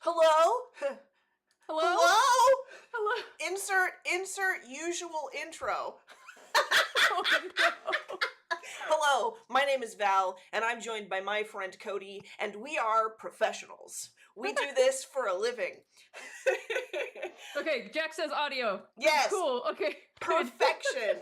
Hello? Hello? Hello? Hello? Insert usual intro. Oh no. Hello, my name is Val, and I'm joined by my friend Cody, and we are professionals. We do this for a living. Okay, Jack says audio. Yes, Cool. Okay, good. perfection.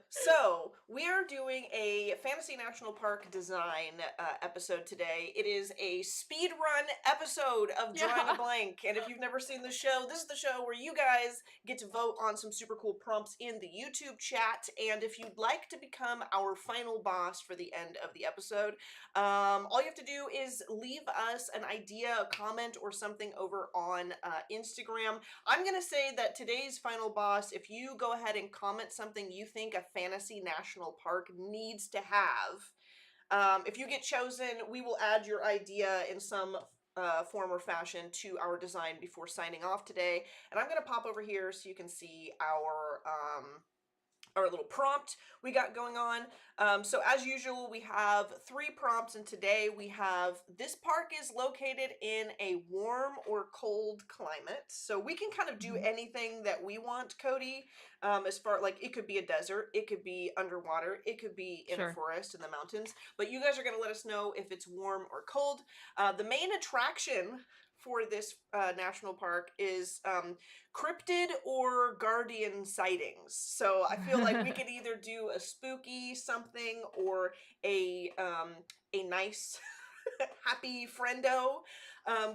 So we are doing a Fantasy National Park design episode today. It is a speed run episode of Drawing a Yeah. Blank, and if you've never seen the show, this is the show where you guys get to vote on some super cool prompts in the YouTube chat. And if you'd like to become our final boss for the end of the episode, all you have to do is leave us an idea, a comment, or something over on Instagram. I'm going to say that today's final boss, if you go ahead and comment something you think a fantasy national park needs to have, if you get chosen, we will add your idea in some form or fashion to our design before signing off today. And I'm going to pop over here so you can see our little prompt we got going on. So as usual, we have 3 prompts, and today we have: this park is located in a warm or cold climate. So we can kind of do anything that we want, Cody, as far, like, it could be a desert, it could be underwater, it could be in a Sure. forest in the mountains, but you guys are going to let us know if it's warm or cold. The main attraction for this national park is cryptid or guardian sightings. So I feel like we could either do a spooky something or a nice happy friendo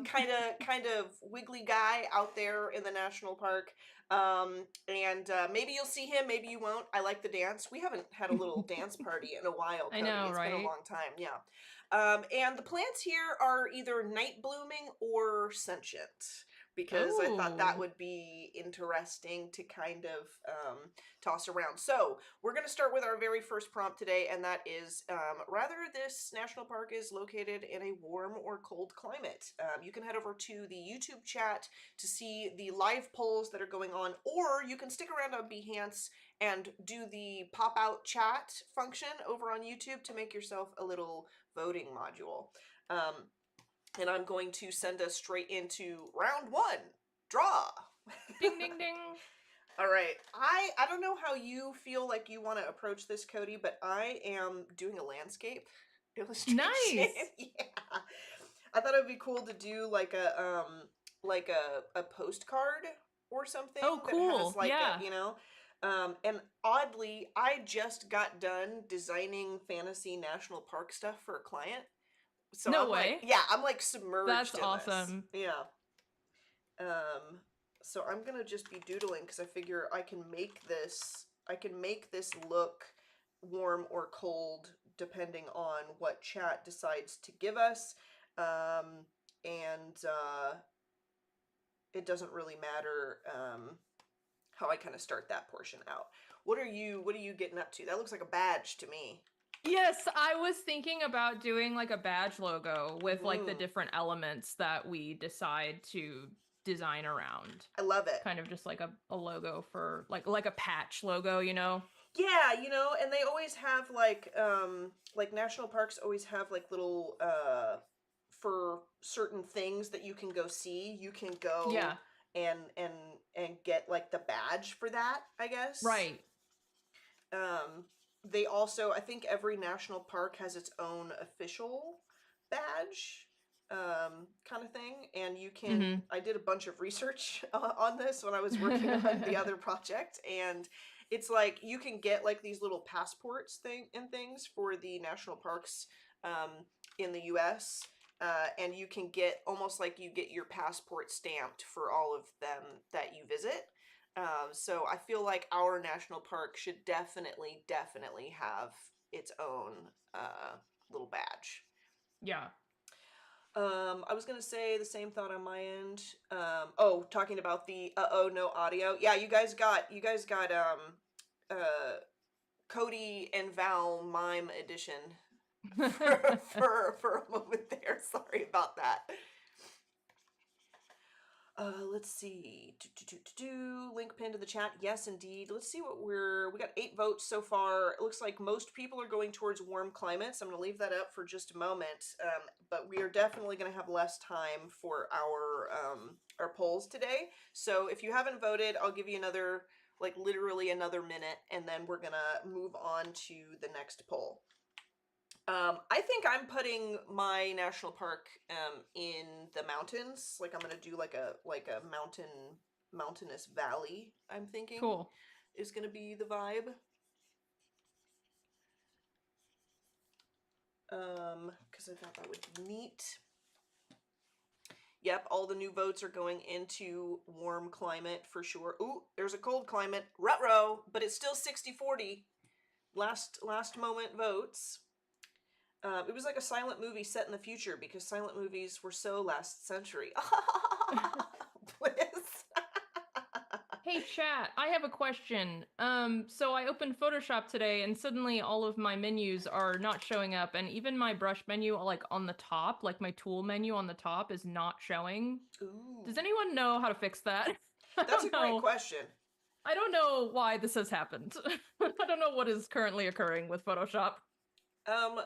kind of wiggly guy out there in the national park. And maybe you'll see him, maybe you won't. I like the dance. We haven't had a little dance party in a while, I Cody. know, It's been a right? long time. Yeah. And the plants here are either night blooming or sentient, because I thought that Oh. would be interesting to kind of toss around. So we're going to start with our very first prompt today, and that is rather this national park is located in a warm or cold climate. You can head over to the YouTube chat to see the live polls that are going on, or you can stick around on Behance and do the pop-out chat function over on YouTube to make yourself a little voting module. And I'm going to send us straight into round 1. Draw. Ding ding ding. All right. I don't know how you feel like you want to approach this, Cody, but I am doing a landscape illustration. Nice. Yeah. I thought it would be cool to do like a postcard or something Oh, that has cool. like Yeah. and oddly, I just got done designing Fantasy National Park stuff for a client. So No I'm like, way. yeah, I'm like That's submerged in this. awesome. Yeah. So I'm gonna just be doodling because I figure I can make this look warm or cold depending on what chat decides to give us. And it doesn't really matter how I kind of start that portion out. What are you getting up to? That looks like a badge to me. Yes, I was thinking about doing like a badge logo with like the Mm, different elements that we decide to design around. I love it. Kind of just like a logo for like a patch logo, you know? Yeah, and they always have like national parks always have like little for certain things that you can go see, you can go Yeah. and and and get like the badge for that, I guess. Right. Um they also, I think every national park has its own official badge kind of thing, and you can Mm-hmm. I did a bunch of research on this when I was working on the other project, and it's like you can get like these little passports things for the national parks um, in the US, and you can get almost like you get your passport stamped for all of them that you visit. So I feel like our national park should definitely have its own little badge. Yeah. I was gonna say the same thought on my end. Talking about the no audio. Yeah, you guys got uh Codi and Val mime edition for a moment there. Sorry about that. Let's see. Link pinned to the chat. Yes, indeed. Let's see what we got 8 votes so far. It looks like most people are going towards warm climates. I'm going to leave that up for just a moment. But we are definitely going to have less time for our polls today. So if you haven't voted, I'll give you another, like literally another minute, and then we're going to move on to the next poll. I think I'm putting my national park in the mountains. Like I'm gonna do like a mountainous valley. I'm thinking Cool. is gonna be the vibe. Because I thought that would be neat. Yep, all the new votes are going into warm climate for sure. Ooh, there's a cold climate, ruh-roh, but it's still 60-40. Last moment votes. It was like a silent movie set in the future because silent movies were so last century. Bliss. Hey chat, I have a question. So I opened Photoshop today and suddenly all of my menus are not showing up, and even my brush menu, like on the top, like my tool menu on the top is not showing. Ooh. Does anyone know how to fix that? That's a great question. I don't know why this has happened. I don't know what is currently occurring with Photoshop.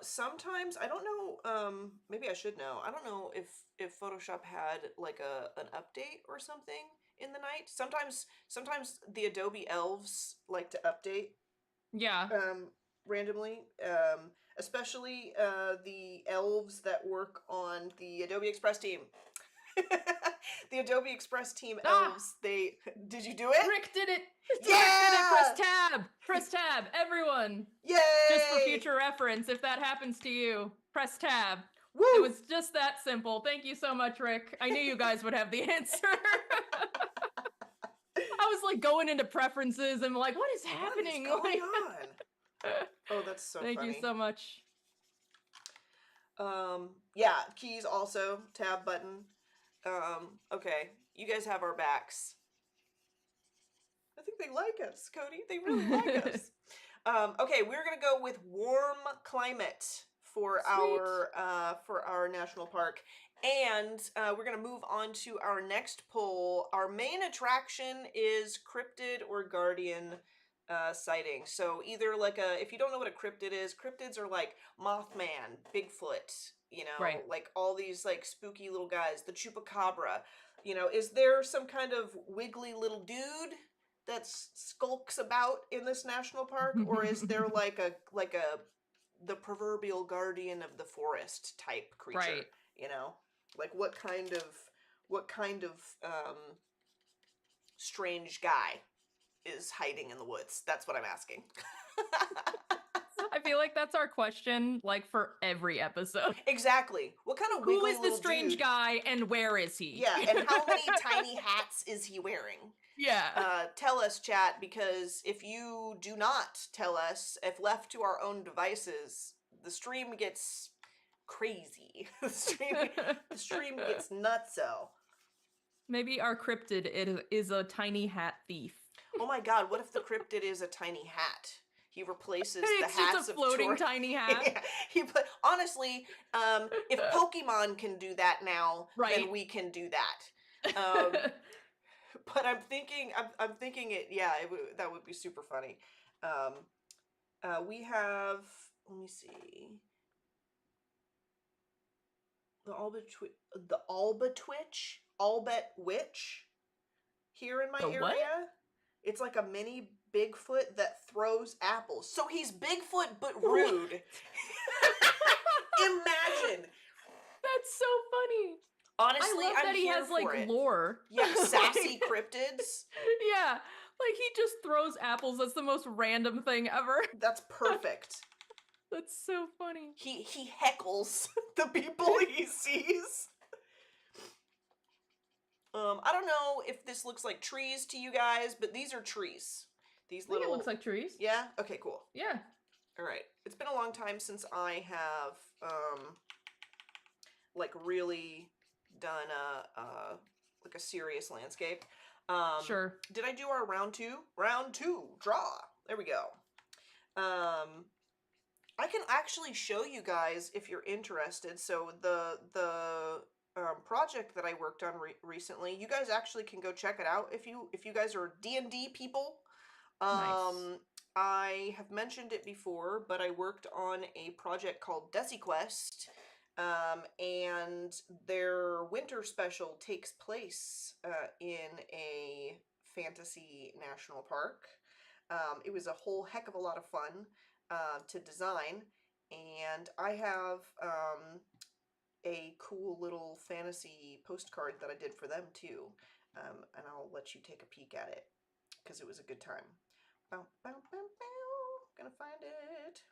Sometimes I don't know, maybe I should know. I don't know if Photoshop had like an update or something in the night. Sometimes the Adobe elves like to update Yeah. randomly. Especially the elves that work on the Adobe Express team. The Adobe Express team elves, they did you do it? Rick did it! Yeah! Rick did it! Press tab! Press tab, everyone! Yay! Just for future reference, if that happens to you, press tab. Woo! It was just that simple. Thank you so much, Rick. I knew you guys would have the answer. I was like going into preferences and like, what is happening? What is going on? Oh, that's so funny. Thank you so much. Yeah, keys also, tab button. Okay, you guys have our backs. I think they like us, Cody. They really like us. Okay, we're gonna go with warm climate for our national park, and we're gonna move on to our next poll. Our main attraction is cryptid or guardian sighting. So either like if you don't know what a cryptid is, cryptids are like Mothman, Bigfoot, you know, Right. like all these like spooky little guys, the chupacabra. You know, is there some kind of wiggly little dude that skulks about in this national park, or is there like the proverbial guardian of the forest type creature? Right. You know, like what kind of strange guy is hiding in the woods? That's what I'm asking. I feel like that's our question, like for every episode. Exactly. What kind of Who wiggly is the little strange dude? guy and where is he? Yeah, and how many tiny hats is he wearing? Yeah. Tell us, chat, because if you do not tell us, if left to our own devices, the stream gets crazy. the stream gets nutso. Maybe our cryptid is a tiny hat thief. Oh my god, what if the cryptid is a tiny hat? He replaces the It's hats just a floating tiny hat. Yeah, honestly, if Pokemon can do that now, Right. then we can do that. But I'm thinking it. Yeah, that would be super funny. We have. Let me see. The Albet Witch, here in my The area. what? It's like a mini Bigfoot that throws apples. So he's Bigfoot but rude. Imagine. That's so funny. Honestly, I love that he has like lore. Yeah, sassy cryptids. Yeah, like he just throws apples. That's the most random thing ever. That's perfect. That's so funny. He heckles the people he sees. I don't know if this looks like trees to you guys, but these are trees. These I think it looks like trees. Yeah? Okay, cool. Yeah. All right. It's been a long time since I have like really done like a serious landscape. Sure. Did I do our round two? Round two, draw. There we go. I can actually show you guys if you're interested. So the project that I worked on recently. You guys actually can go check it out if you guys are D&D people. Nice. I have mentioned it before, but I worked on a project called DesiQuest, and their winter special takes place in a fantasy national park. It was a whole heck of a lot of fun to design, and I have a cool little fantasy postcard that I did for them too, and I'll let you take a peek at it because it was a good time. Bow, bow, bow, bow. Gonna find it.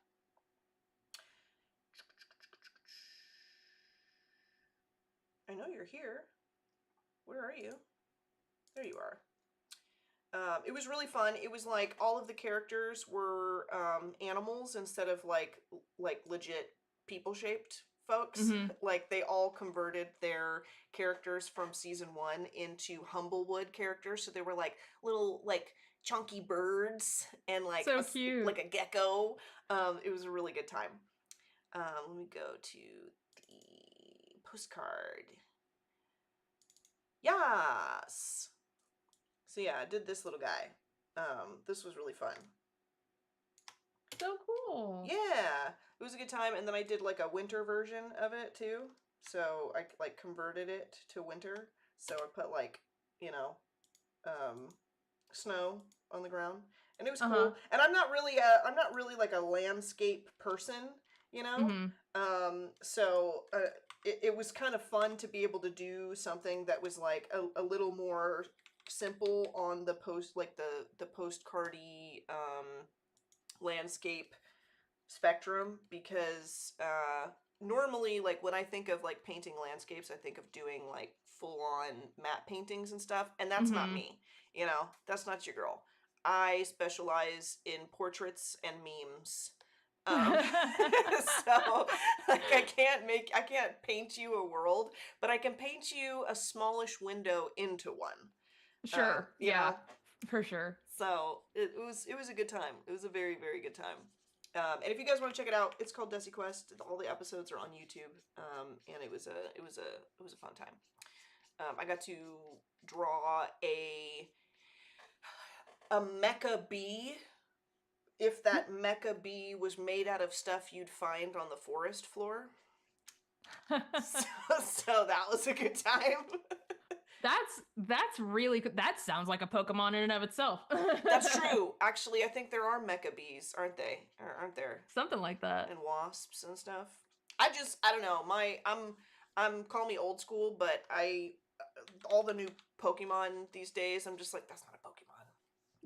I know you're here. Where are you? There you are. It was really fun. It was like all of the characters were animals instead of like legit people shaped folks. Mm-hmm. Like they all converted their characters from season 1 into Humblewood characters, so they were like little like chunky birds and like So cute. a gecko. It was a really good time. Let me go to the postcard. Yes. So yeah, I did this little guy. This was really fun. So cool. Yeah, it was a good time. And then I did like a winter version of it too. So I like converted it to winter. So I put like, you know, snow on the ground, and it was cool. And I'm not really like a landscape person, you know. So it was kind of fun to be able to do something that was like a little more simple on the the postcardy landscape spectrum, because normally like when I think of like painting landscapes, I think of doing like full on matte paintings and stuff, and that's not me. You know, that's not your girl. I specialize in portraits and memes. So like I can't paint you a world, but I can paint you a smallish window into one. Sure. You Yeah. know? For sure. So it was a good time. It was a very, very good time. And if you guys want to check it out, it's called DesiQuest. All the episodes are on YouTube. And it was a fun time. I got to draw a mecha bee. If that mecha bee was made out of stuff you'd find on the forest floor. So that was a good time. That's really good. That sounds like a Pokemon in and of itself. That's true. Actually, I think there are mecha bees, aren't they? Or aren't there? Something like that. And wasps and stuff. I don't know. I'm call me old school, but all the new Pokemon these days, I'm just like, that's not a Pokemon.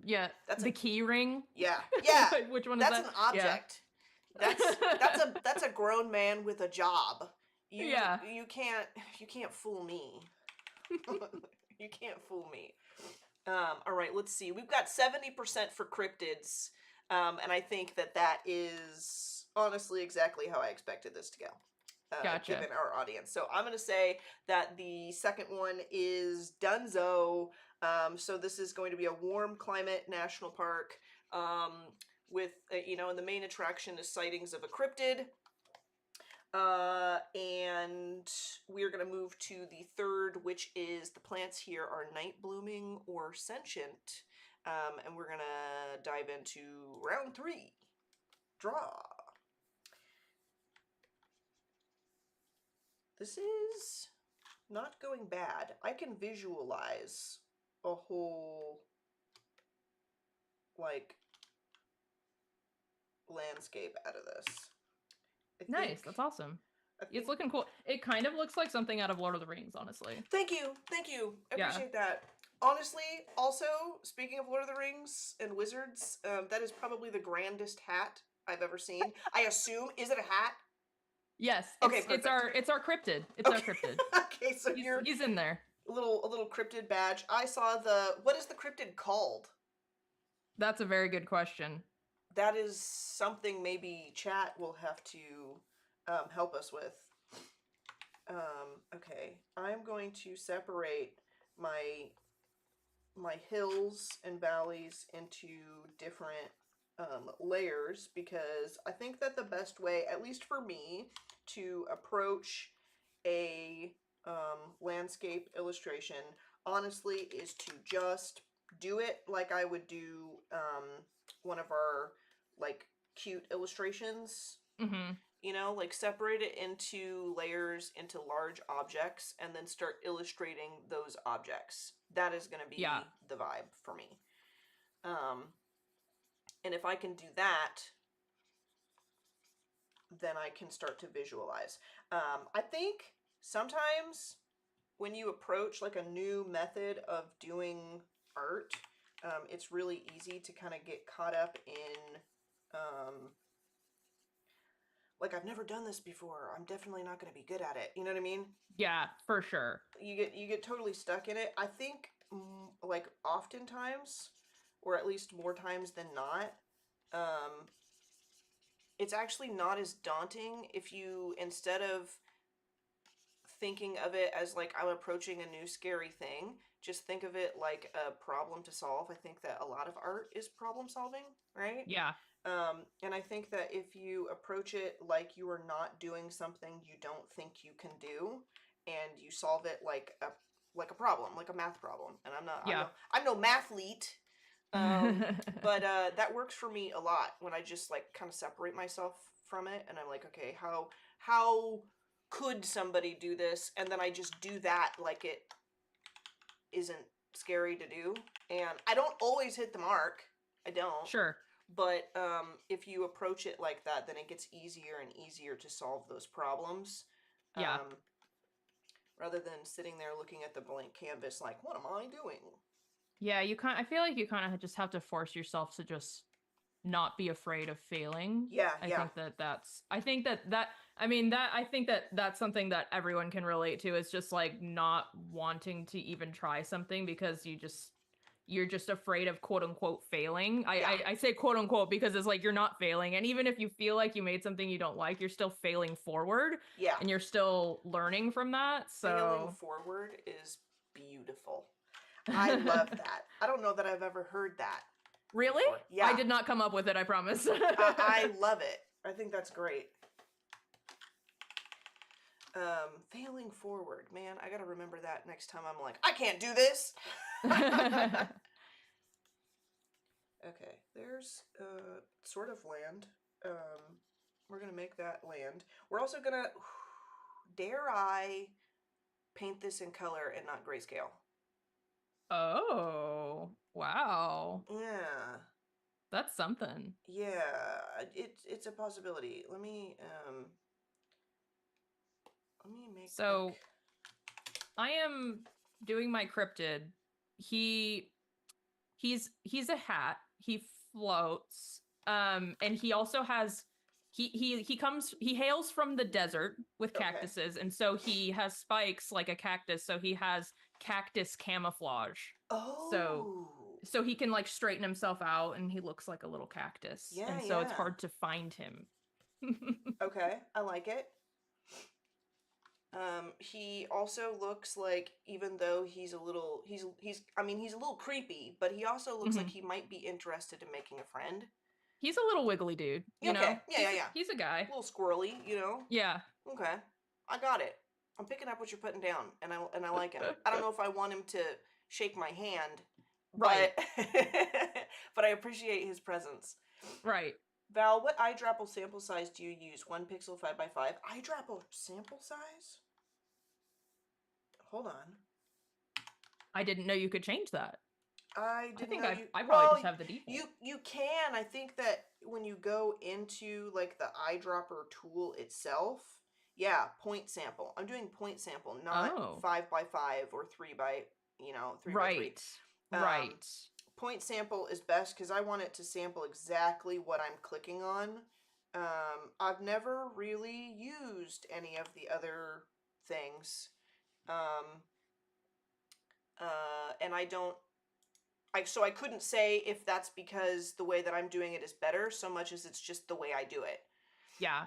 Yeah, That's the key ring. Yeah. Which one is that? That's an object. Yeah. That's a grown man with a job. You can't fool me. You can't fool me. All right, let's see. We've got 70% for cryptids, and I think that is honestly exactly how I expected this to go. Gotcha. Given our audience. So I'm going to say that the second one is Dunzo. So this is going to be a warm climate national park with, and the main attraction is sightings of a cryptid. And we're going to move to the third, which is the plants here are night blooming or sentient. And we're going to dive into round 3. Draw. This is not going bad. I can visualize a whole, like, landscape out of this. Nice. That's awesome. It's looking cool. It kind of looks like something out of Lord of the Rings, honestly. Thank you. I appreciate that. Honestly, also, speaking of Lord of the Rings and wizards, that is probably the grandest hat I've ever seen. I assume, is it a hat? Yes. Okay, it's our cryptid. It's our cryptid. Okay, so he's in there. A little cryptid badge. I saw what is the cryptid called? That's a very good question. That is something maybe chat will have to help us with. Okay, I'm going to separate my hills and valleys into different layers, because I think that the best way, at least for me, to approach a landscape illustration, honestly, is to just do it like I would do one of our like cute illustrations. Mm-hmm. You know, like separate it into layers, into large objects, and then start illustrating those objects. That is going to Yeah. be the vibe for me. And if I can do that, then I can start to visualize. I think sometimes when you approach like a new method of doing art, it's really easy to kind of get caught up in like, I've never done this before, I'm definitely not going to be good at it. You know what I mean? Yeah, for sure. You get totally stuck in it. I think like oftentimes, or at least more times than not, it's actually not as daunting if you, instead of thinking of it as like I'm approaching a new scary thing, just think of it like a problem to solve. I think that a lot of art is problem solving, right? Yeah. And I think that if you approach it like you are not doing something you don't think you can do, and you solve it like a problem, like a math problem. And Yeah. I'm no mathlete, but that works for me a lot when I just like kind of separate myself from it, and I'm like, okay, how could somebody do this? And then I just do that like it isn't scary to do. And I don't always hit the mark. I don't. Sure. But if you approach it like that, then it gets easier and easier to solve those problems. Yeah. Rather than sitting there looking at the blank canvas like, what am I doing? Yeah, I feel like you kind of just have to force yourself to just not be afraid of failing. Yeah, I yeah. think I think that I mean that I think that that's something that everyone can relate to. Is just like not wanting to even try something because you're just afraid of quote unquote failing. Yeah. I say quote unquote because it's like you're not failing. And even if you feel like you made something you don't like, you're still failing forward. Yeah. And you're still learning from that. Failing So forward is beautiful. I love that. I don't know that I've ever heard that. really? Before. Yeah. I did not come up with it, I promise. I love it. I think that's great. Failing forward, man. I gotta remember that next time I'm like, I can't do this. Okay, there's sort of land. We're gonna make that land. We're also gonna, dare I paint this in color and not grayscale? Oh, wow. Yeah, That's something. yeah. It's a possibility. Let me make So like, I am doing my cryptid. He's a hat. He floats. And he also has he hails from the desert with okay. cactuses, and so he has spikes like a cactus, so he has cactus camouflage. So Oh. so he can like straighten himself out and he looks like a little cactus. Yeah, And so it's yeah. hard to find him. Okay, I like it. He also looks like, even though he's a little, I mean, he's a little creepy, but he also looks like he might be interested in making a friend. He's a little wiggly dude, you Okay, know? yeah. He's a guy. A little squirrely, you know? Yeah. Okay, I got it. I'm picking up what you're putting down, and I like him. I don't know if I want him to shake my hand, Right. but but I appreciate his presence. Right. Val, what eyedropper sample size do you use? 1 pixel 5x5? Eyedropper sample size? Hold on. I didn't know you could change that. I didn't know you. I probably Well, just have the default. you can. I think that when you go into like the eyedropper tool itself, yeah, point sample. I'm doing point sample, not 5x5 or 3x, 3x3. Right. Point sample is best because I want it to sample exactly what I'm clicking on. I've never really used any of the other things. And so I couldn't say if that's because the way that I'm doing it is better so much as it's just the way I do it. Yeah.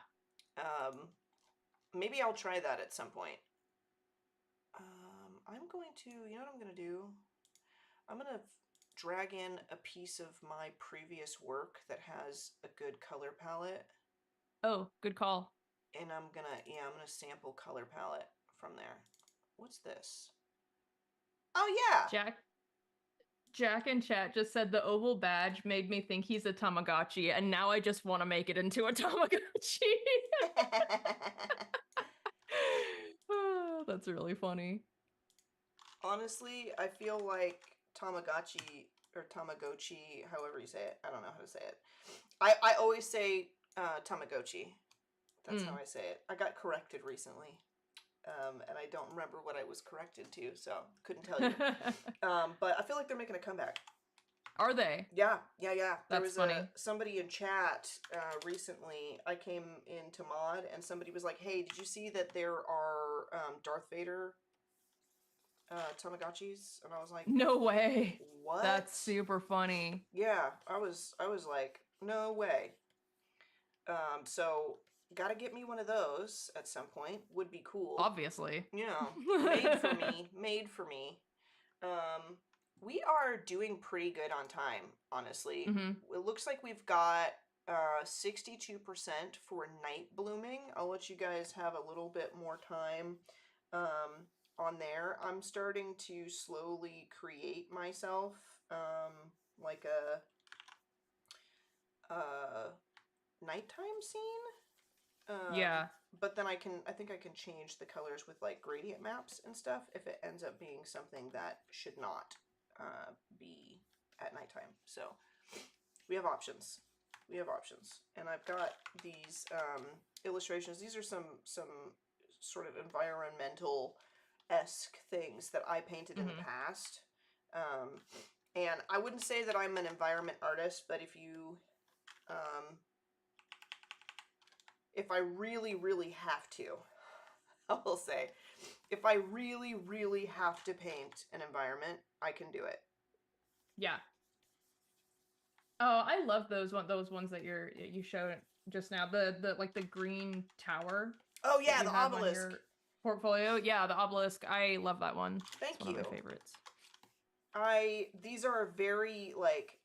Maybe I'll try that at some point. I'm going to, you know what I'm going to do? I'm going to drag in a piece of my previous work that has a good color palette. Oh, good call. And I'm going to sample color palette from there. What's this? Oh yeah. Jack in chat just said the oval badge made me think he's a Tamagotchi, and now I just want to make it into a Tamagotchi. Oh, that's really funny. Honestly, I feel like Tamagotchi or Tamagotchi, however you say it. I don't know how to say it. I always say Tamagotchi. That's how I say it. I got corrected recently. And I don't remember what I was corrected to, so couldn't tell you. But I feel like they're making a comeback. Are they? Yeah. There That's was funny. somebody in chat recently. I came into mod and somebody was like, "Hey, did you see that there are Darth Vader Tamagotchis?" And I was like, No way. "What?" That's super funny. Yeah, I was like, "No way." So gotta get me one of those at some point. Would be cool. Obviously. Yeah, made for me. Made for me. We are doing pretty good on time, honestly. It looks like we've got 62% for night blooming. I'll let you guys have a little bit more time on there. I'm starting to slowly create myself like a nighttime scene. Yeah. But then I think I can change the colors with like gradient maps and stuff if it ends up being something that should not be at nighttime. So we have options. And I've got these illustrations. These are some sort of environmental-esque things that I painted in the past. And I wouldn't say that I'm an environment artist, but if I really, really have to, I will say, if I really, really have to paint an environment, I can do it. Yeah. Oh, I love those ones that you showed just now. The like the green tower. Oh yeah, the have obelisk. on your portfolio. Yeah, the obelisk. I love that one. Thank you. One of my favorites. These are very like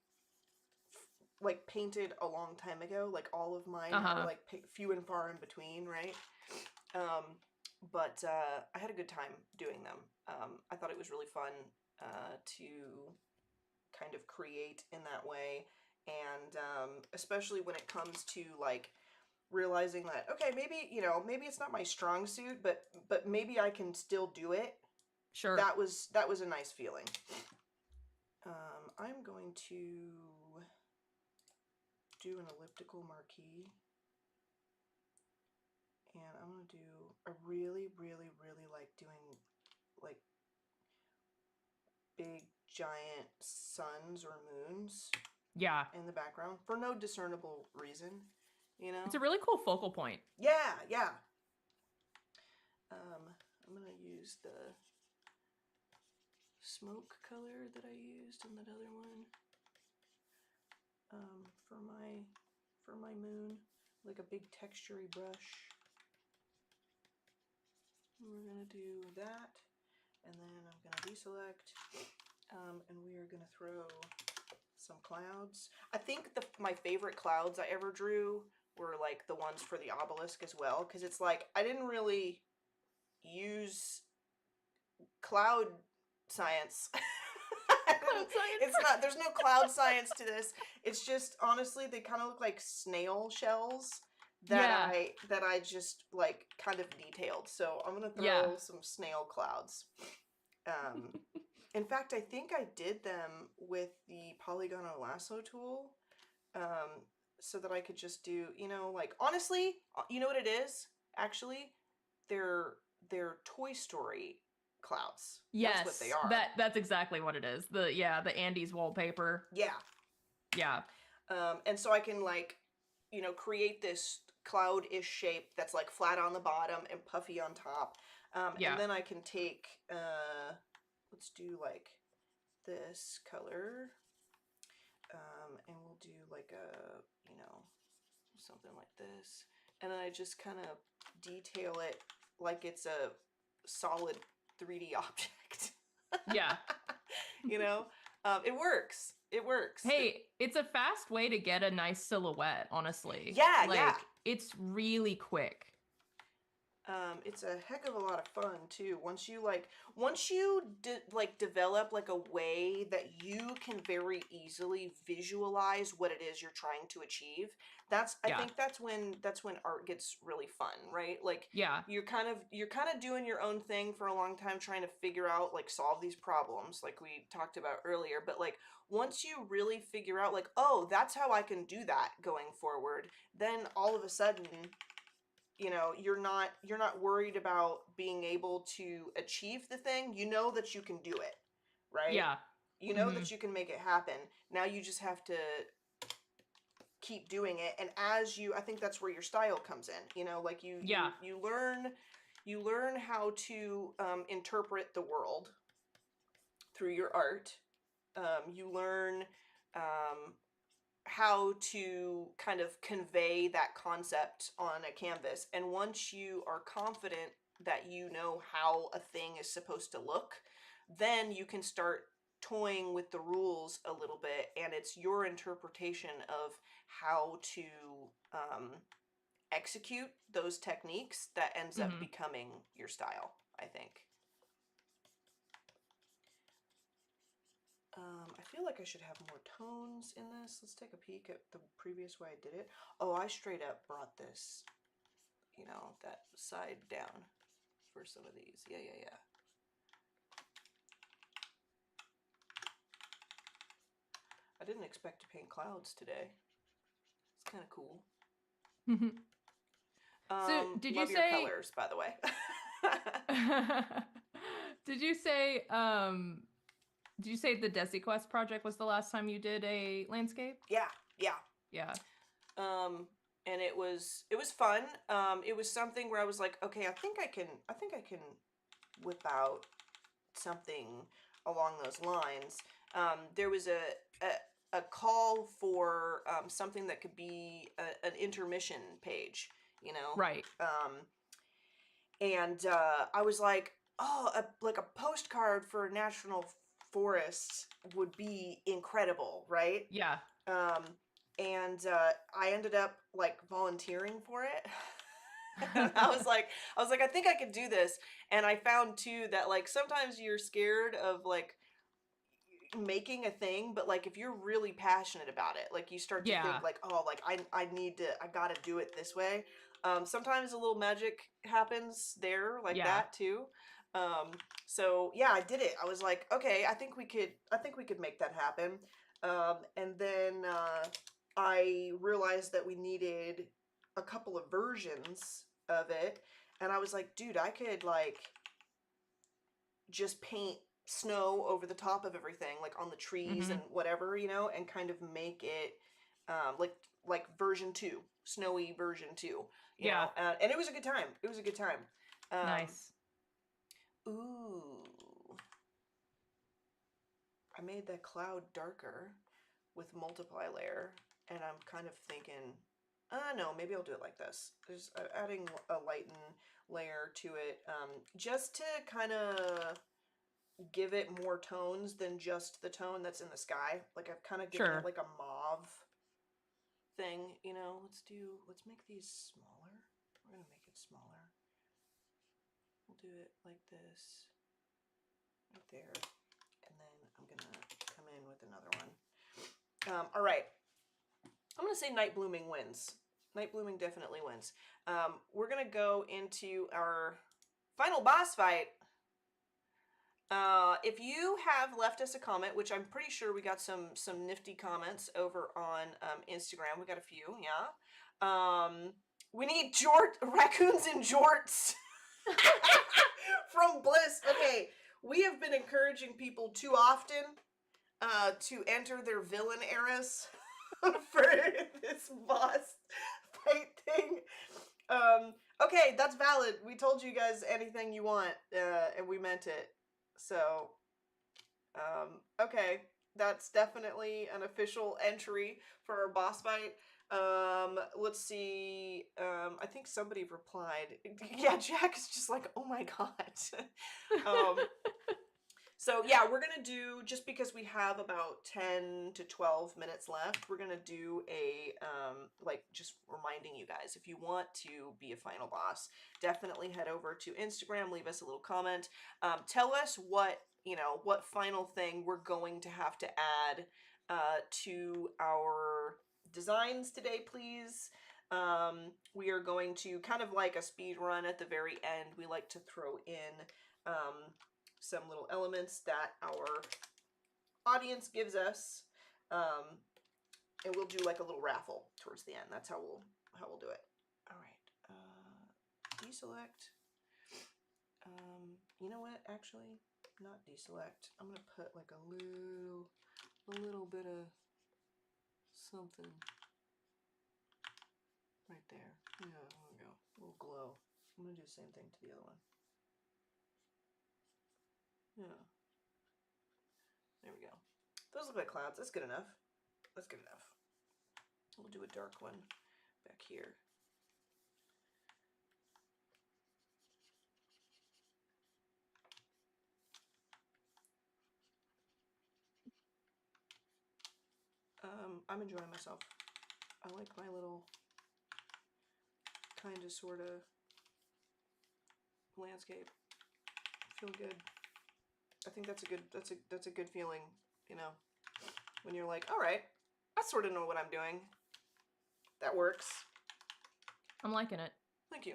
painted a long time ago. Like all of mine are like few and far in between, right? But I had a good time doing them. I thought it was really fun to kind of create in that way, and especially when it comes to like realizing that, okay, maybe maybe it's not my strong suit, but maybe I can still do it. Sure. That was a nice feeling. I'm going to do an elliptical marquee, and I'm gonna do, I really like doing like big giant suns or moons in the background for no discernible reason, It's a really cool focal point. Yeah. I'm gonna use the smoke color that I used in that other one for my moon, like a big textury brush. We're gonna do that, and then I'm gonna deselect, and we are gonna throw some clouds. I think my favorite clouds I ever drew were like the ones for the obelisk as well, because it's like I didn't really use cloud science. It's not, there's no cloud science to this. It's just, honestly, they kind of look like snail shells that I just like kind of detailed. So I'm gonna throw some snail clouds. In fact, I think I did them with the Polygono Lasso tool, so that I could just do, like, honestly, you know what it is? Actually, they're Toy Story clouds. Yes, that's what they are. That's exactly what it is. The Andes wallpaper. Yeah. And so I can like, create this cloud-ish shape that's like flat on the bottom and puffy on top. And then I can take, let's do like this color, and we'll do like a, something like this. And then I just kind of detail it like it's a solid 3D object. Yeah. It works. Hey, it's a fast way to get a nice silhouette, honestly. Yeah. It's really quick. It's a heck of a lot of fun too. Once you develop like a way that you can very easily visualize what it is you're trying to achieve. I Yeah. think that's when art gets really fun, right? Like Yeah. you're kind of doing your own thing for a long time trying to figure out like solve these problems like we talked about earlier, but like once you really figure out like, oh, that's how I can do that going forward, then all of a sudden you're not worried about being able to achieve the thing. You know that you can do it, right? Yeah. You know Mm-hmm. that you can make it happen. Now you just have to keep doing it, and I think that's where your style comes in. Like you Yeah. you you learn how to interpret the world through your art. You learn um, how to kind of convey that concept on a canvas. And once you are confident that you know how a thing is supposed to look, then you can start toying with the rules a little bit, and it's your interpretation of how to um, execute those techniques that ends up Mm-hmm. becoming your style, I think. I feel like I should have more tones in this. Let's take a peek at the previous way I did it. Oh, I straight up brought this, that side down for some of these. Yeah, yeah, yeah. I didn't expect to paint clouds today. It's kind of cool. So did you Love your say colors, by the way. did you say the DesiQuest project was the last time you did a landscape? Yeah, yeah. Yeah. And it was fun. It was something where I was like, okay, I think I can whip out something along those lines. There was a call for something that could be an intermission page, you know, Right. um, and I was like, oh, like a postcard for a national forest would be incredible, right? Yeah. Um, and I ended up like volunteering for it. And I was like, I think I could do this. And I found too that like sometimes you're scared of like making a thing, but like if you're really passionate about it, like you start to Yeah. think like, oh, like I gotta do it this way. Sometimes a little magic happens there like Yeah. that too. So yeah, I did it. I was like, okay, I think we could make that happen. And then I realized that we needed a couple of versions of it, and I was like, dude, I could like just paint snow over the top of everything, like on the trees Mm-hmm. and whatever, and kind of make it like version 2, snowy version 2, Yeah. and it was a good time. It was a good time. Um, Nice. ooh, I made that cloud darker with multiply layer, and I'm kind of thinking, no, maybe I'll do it like this. There's adding a lighten layer to it, just to kind of give it more tones than just the tone that's in the sky. Like I've kind of given it Sure. like a mauve thing, let's make these smaller. We're gonna make it smaller. We'll do it like this, right there. And then I'm gonna come in with another one. All right. I'm gonna say night blooming wins. Night blooming definitely wins. We're gonna go into our final boss fight. If you have left us a comment, which I'm pretty sure we got some nifty comments over on Instagram. We got a few, yeah. We need raccoons and jorts from Bliss. Okay, we have been encouraging people too often to enter their villain eras for this boss fight thing. Okay, that's valid. We told you guys anything you want, and we meant it. So, okay, that's definitely an official entry for our boss fight. Let's see. I think somebody replied. Yeah, Jack is just like, oh my god. um, So yeah, we're gonna do, just because we have about 10 to 12 minutes left, we're gonna do a like, just reminding you guys, if you want to be a final boss, definitely head over to Instagram, leave us a little comment, tell us what, you know, what final thing we're going to have to add to our designs today, please. We are going to, kind of like a speed run at the very end, we like to throw in some little elements that our audience gives us, and we'll do like a little raffle towards the end. That's how we'll do it. All right, deselect. You know what? Actually, not deselect. I'm gonna put like a little bit of something right there. Yeah, there we go. A little glow. I'm gonna do the same thing to the other one. Yeah. There we go. Those look like clouds. That's good enough. That's good enough. We'll do a dark one back here. I'm enjoying myself. I like my little kind of sort of landscape. Feel good. I think that's a good feeling, you know, when you're like, all right, I sort of know what I'm doing. That works. I'm liking it. Thank you.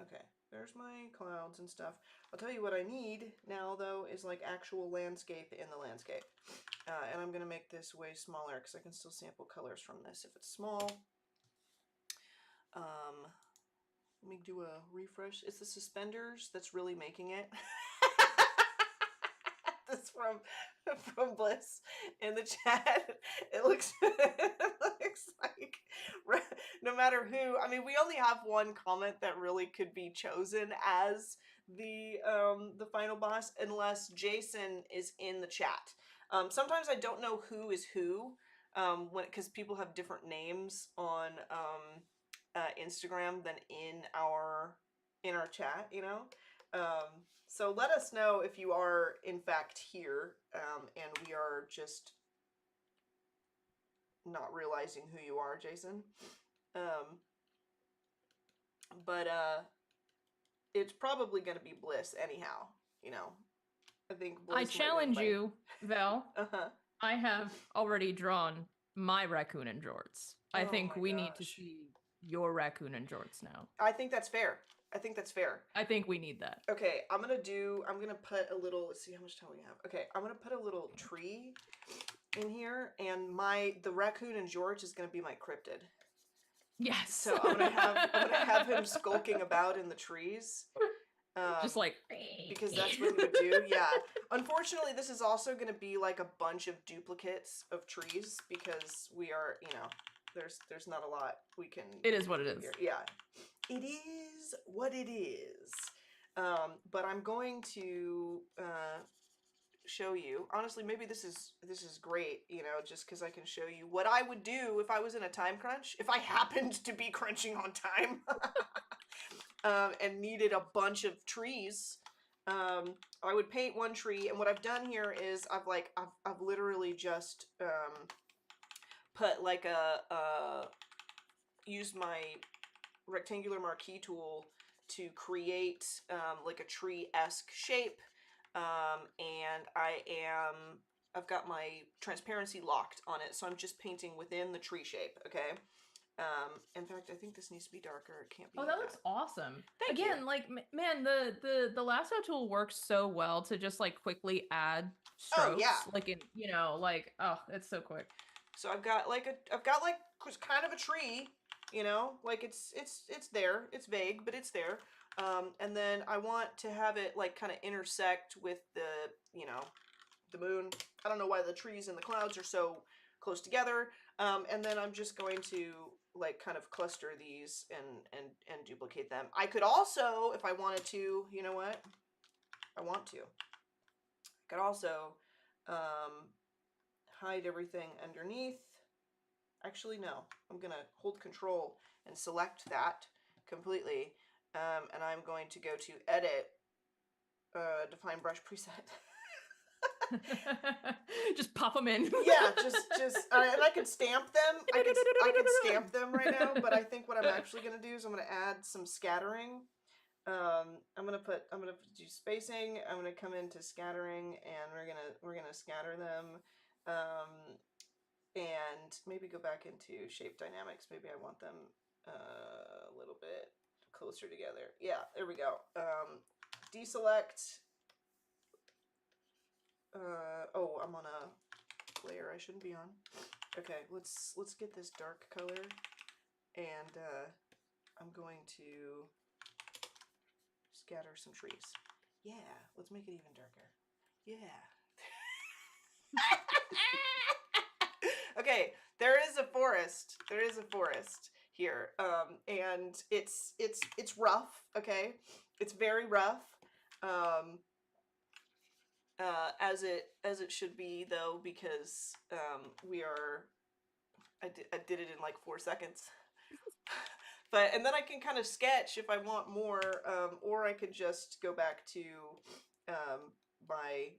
Okay, there's my clouds and stuff. I'll tell you what I need now, though, is like actual landscape in the landscape. And I'm going to make this way smaller because I can still sample colors from this if it's small. Let me do a refresh. It's the suspenders that's really making it. This from Bliss in the chat. It looks it looks like, no matter who. I mean, we only have one comment that really could be chosen as the final boss, unless Jason is in the chat. Sometimes I don't know who is who, because people have different names on Instagram than in our chat, you know. So let us know if you are in fact here, and we are just not realizing who you are, Jason. But it's probably going to be Bliss anyhow, you know. I think Bliss I challenge you, Val. Uh-huh. I have already drawn my raccoon and jorts. I think we need to gosh. see your raccoon and jorts now. I think that's fair. I think that's fair. I think we need that. Okay, I'm gonna put a little, let's see how much time we have. Okay, I'm gonna put a little tree in here, and the raccoon and George is gonna be my cryptid. Yes. So I'm gonna have him skulking about in the trees. Just like, because that's what he would do. Yeah. Unfortunately, this is also going to be like a bunch of duplicates of trees because we are, you know, there's not a lot we can. It is what it is. Here. Yeah, it is what it is. But I'm going to show you. Honestly, maybe this is great, you know, just because I can show you what I would do if I was in a time crunch, if I happened to be crunching on time. And needed a bunch of trees. I would paint one tree, and what I've done here is I've literally just put like used my rectangular marquee tool to create like a tree-esque shape, and I've got my transparency locked on it, so I'm just painting within the tree shape. Okay. In fact, I think this needs to be darker. It can't be. Oh, that looks awesome. Thank Again, you. like, man, the lasso tool works so well to just like quickly add strokes. Oh, yeah. Like in, you know, like, oh, it's so quick. So I've got like kind of a tree, you know, like it's there. It's vague, but it's there. And then I want to have it like kind of intersect with the, you know, the moon. I don't know why the trees and the clouds are so close together. And then I'm just going to like kind of cluster these and duplicate them. I could also, if I wanted to, you know what? I could also hide everything underneath. Actually, no. I'm going to hold control and select that completely. And I'm going to go to edit define brush preset. Just pop them in. Yeah, just and I could stamp them. I could stamp them right now, but I think what I'm actually gonna do is I'm gonna add some scattering. I'm gonna do spacing. I'm gonna come into scattering, and we're gonna scatter them, and maybe go back into shape dynamics. Maybe I want them a little bit closer together. Yeah, there we go. Deselect. Oh, I'm on a layer I shouldn't be on. Okay, let's get this dark color, and I'm going to scatter some trees. Yeah, let's make it even darker. Yeah. Okay, there is a forest. There is a forest here, and it's rough. Okay, it's very rough. As it should be though, because I did it in like 4 seconds. But and then I can kind of sketch if I want more, or I could just go back to my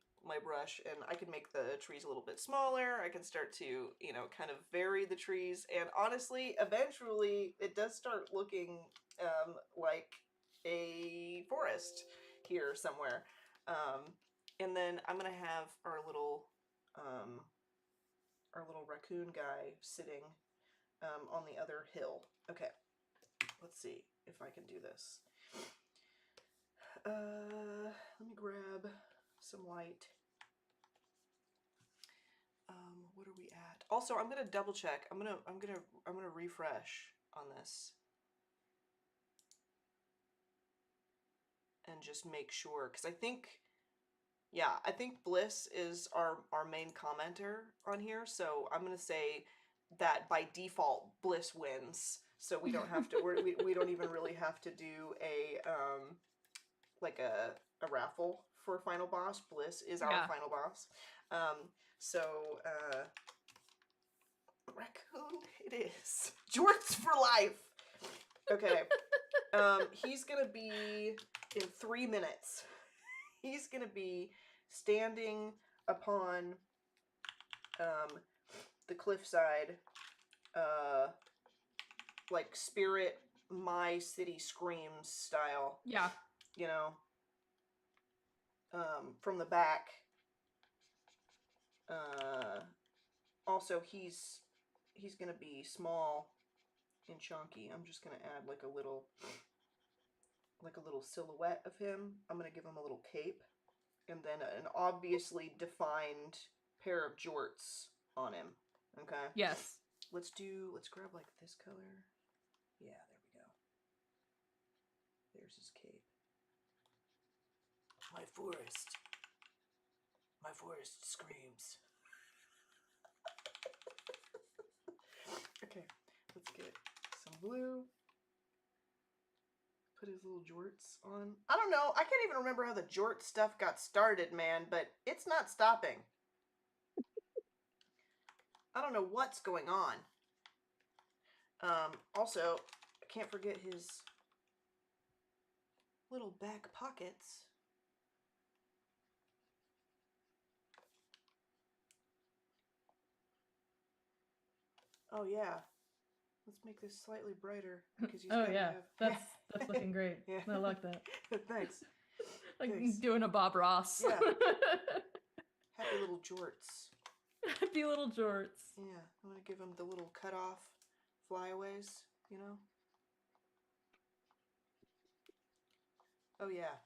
brush, and I can make the trees a little bit smaller. I can start to, you know, kind of vary the trees, and honestly, eventually it does start looking like a forest here somewhere. And then I'm gonna have our little raccoon guy sitting on the other hill. Okay, let's see if I can do this. Let me grab some light. What are we at? Also, I'm gonna double check. I'm gonna refresh on this and just make sure, because I think, yeah, I think Bliss is our main commenter on here, so I'm gonna say that by default Bliss wins, so we don't have to we don't even really have to do a like a raffle for final boss. Bliss is our final boss. So raccoon it is. Jorts for life. Okay. He's gonna be in 3 minutes. He's gonna be standing upon the cliffside, like Spirit My City Screams style. Yeah. You know, from the back. Also, he's gonna be small and chunky. I'm just gonna add like a little silhouette of him. I'm gonna give him a little cape, and then an obviously defined pair of jorts on him. Okay. Yes. Let's grab like this color. Yeah, there we go. There's his cape. My forest screams. Okay, let's get some blue. Put his little jorts on. I don't know. I can't even remember how the jort stuff got started, man, but it's not stopping. I don't know what's going on. Also, I can't forget his little back pockets. Oh yeah. Let's make this slightly brighter, because he's Oh gotta yeah, have... that's looking great. Yeah. I like that. Thanks. Like Thanks. doing a Bob Ross. Yeah. Happy little jorts. Happy little jorts. Yeah, I'm gonna give him the little cut off flyaways, you know? Oh yeah.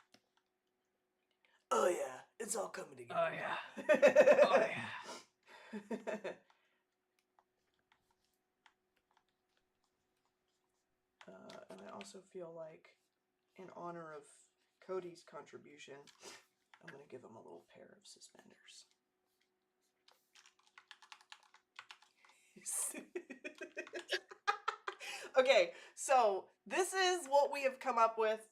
Oh yeah, it's all coming together. Oh yeah. Oh yeah. And I also feel like, in honor of Cody's contribution, I'm gonna give him a little pair of suspenders. Okay, so this is what we have come up with.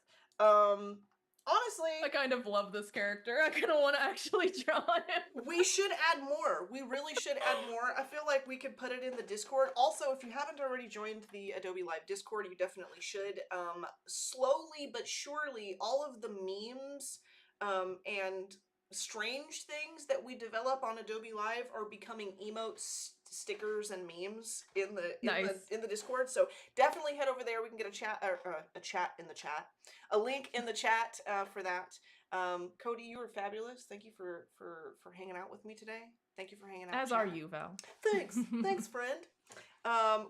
Honestly, I kind of love this character. I kind of want to actually draw him. we should add more. We really should add more. I feel like we could put it in the Discord. Also, if you haven't already joined the Adobe Live Discord, you definitely should. Slowly but surely, all of the memes and strange things that we develop on Adobe Live are becoming emotes, stickers, and memes in the Nice. in the Discord. So definitely head over there. We can get a chat or a chat in the chat, a link in the chat for that. Cody, you were fabulous. Thank you for hanging out with me today. Thank you for hanging out. As Chat. are you, Val. Thanks, friend.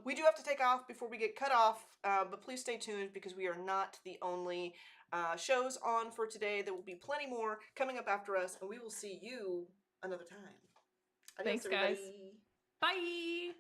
We do have to take off before we get cut off, but please stay tuned because we are not the only shows on for today. There will be plenty more coming up after us, and we will see you another time. Adios, Thanks, guys. everybody. Bye.